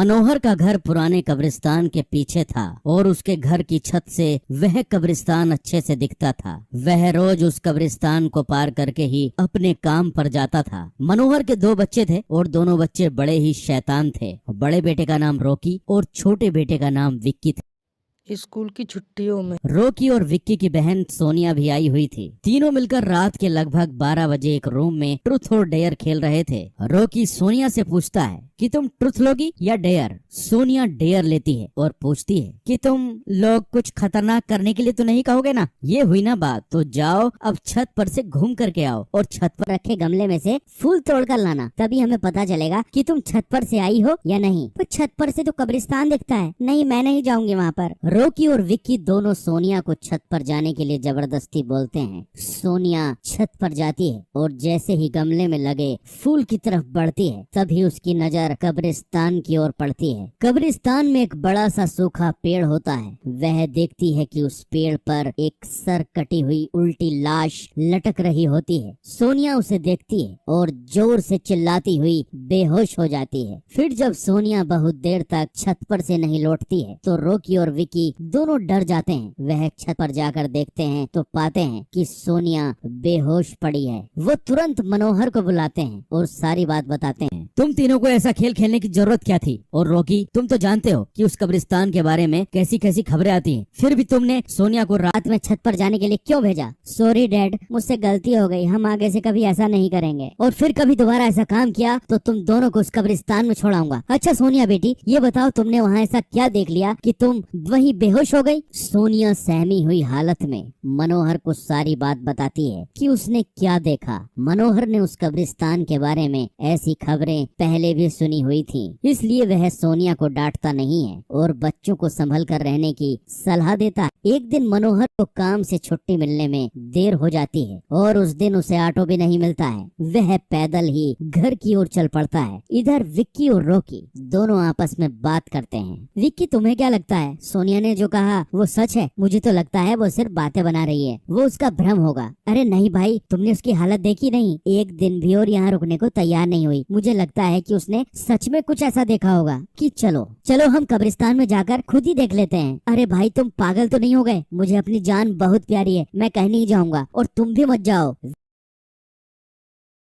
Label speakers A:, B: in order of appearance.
A: मनोहर का घर पुराने कब्रिस्तान के पीछे था और उसके घर की छत से वह कब्रिस्तान अच्छे से दिखता था। वह रोज उस कब्रिस्तान को पार करके ही अपने काम पर जाता था। मनोहर के 2 बच्चे थे और दोनों बच्चे बड़े ही शैतान थे। बड़े बेटे का नाम रॉकी और छोटे बेटे का नाम विक्की था।
B: स्कूल की छुट्टियों में
A: रॉकी और विक्की की बहन सोनिया भी आई हुई थी। तीनों मिलकर रात के लगभग 12 बजे एक रूम में ट्रुथ और डेयर खेल रहे थे। रॉकी सोनिया से पूछता है कि तुम ट्रुथ लोगी या डेयर। सोनिया डेयर लेती है और पूछती है कि तुम लोग कुछ खतरनाक करने के लिए तो नहीं कहोगे ना। ये हुई ना बात, तो जाओ अब छत पर से घूम करके आओ और छत पर
C: रखे गमले में से फूल तोड़ कर लाना, तभी हमें पता चलेगा कि तुम छत पर से आई हो या नहीं। पर छत पर से तो कब्रिस्तान दिखता है। नहीं, मैं नहीं जाऊंगी वहाँ पर। रॉकी और विक्की दोनों सोनिया को छत पर जाने के लिए जबरदस्ती बोलते हैं। सोनिया छत पर जाती है और जैसे ही गमले में लगे फूल की तरफ बढ़ती है, तभी उसकी नजर कब्रिस्तान की ओर पड़ती है। कब्रिस्तान में एक बड़ा सा सूखा पेड़ होता है। वह देखती है कि उस पेड़ पर एक सर कटी हुई उल्टी लाश लटक रही होती है। सोनिया उसे देखती है और जोर से चिल्लाती हुई बेहोश हो जाती है। फिर जब सोनिया बहुत देर तक छत पर से नहीं लौटती है तो रॉकी और विक्की दोनों डर जाते हैं। वह छत पर जाकर देखते हैं तो पाते हैं कि सोनिया बेहोश पड़ी है। वो तुरंत मनोहर को बुलाते हैं और सारी बात बताते हैं।
A: तुम तीनों को ऐसा खेल खेलने की जरूरत क्या थी? और रॉकी, तुम तो जानते हो कि उस कब्रिस्तान के बारे में कैसी कैसी खबरें आती हैं। फिर भी तुमने सोनिया को
C: रात में छत पर जाने के लिए क्यों भेजा? सॉरी डैड, मुझसे गलती हो गई। हम आगे से कभी ऐसा नहीं करेंगे और फिर कभी दोबारा ऐसा काम किया तो तुम दोनों को उस कब्रिस्तान में छोड़ाऊंगा। अच्छा सोनिया बेटी, ये बताओ तुमने वहाँ ऐसा क्या देख लिया कि तुम वहीं बेहोश हो गई? सोनिया सहमी हुई हालत में मनोहर को सारी बात बताती है कि उसने क्या देखा। मनोहर ने उस कब्रिस्तान के बारे में ऐसी खबरें पहले भी सुनी हुई थी, इसलिए वह सोनिया को डांटता नहीं है और बच्चों को संभल कर रहने की सलाह देता है। एक दिन मनोहर को काम से छुट्टी मिलने में देर हो जाती है और उस दिन उसे ऑटो भी नहीं मिलता है। वह पैदल ही घर की ओर चल पड़ता है। इधर विक्की और रॉकी दोनों आपस में बात करते हैं। विक्की, तुम्हें क्या लगता है सोनिया ने जो कहा वो सच है? मुझे तो लगता है वो सिर्फ बातें बना रही है, वो उसका भ्रम होगा। अरे नहीं भाई, तुमने उसकी हालत देखी नहीं? एक दिन भी और यहाँ रुकने को तैयार नहीं हुई। मुझे लगता है कि उसने सच में कुछ ऐसा देखा होगा कि चलो हम कब्रिस्तान में जाकर खुद ही देख लेते हैं। अरे भाई, तुम पागल तो नहीं हो गए? मुझे अपनी जान बहुत प्यारी है, मैं कहीं नहीं जाऊंगा और तुम भी मत जाओ।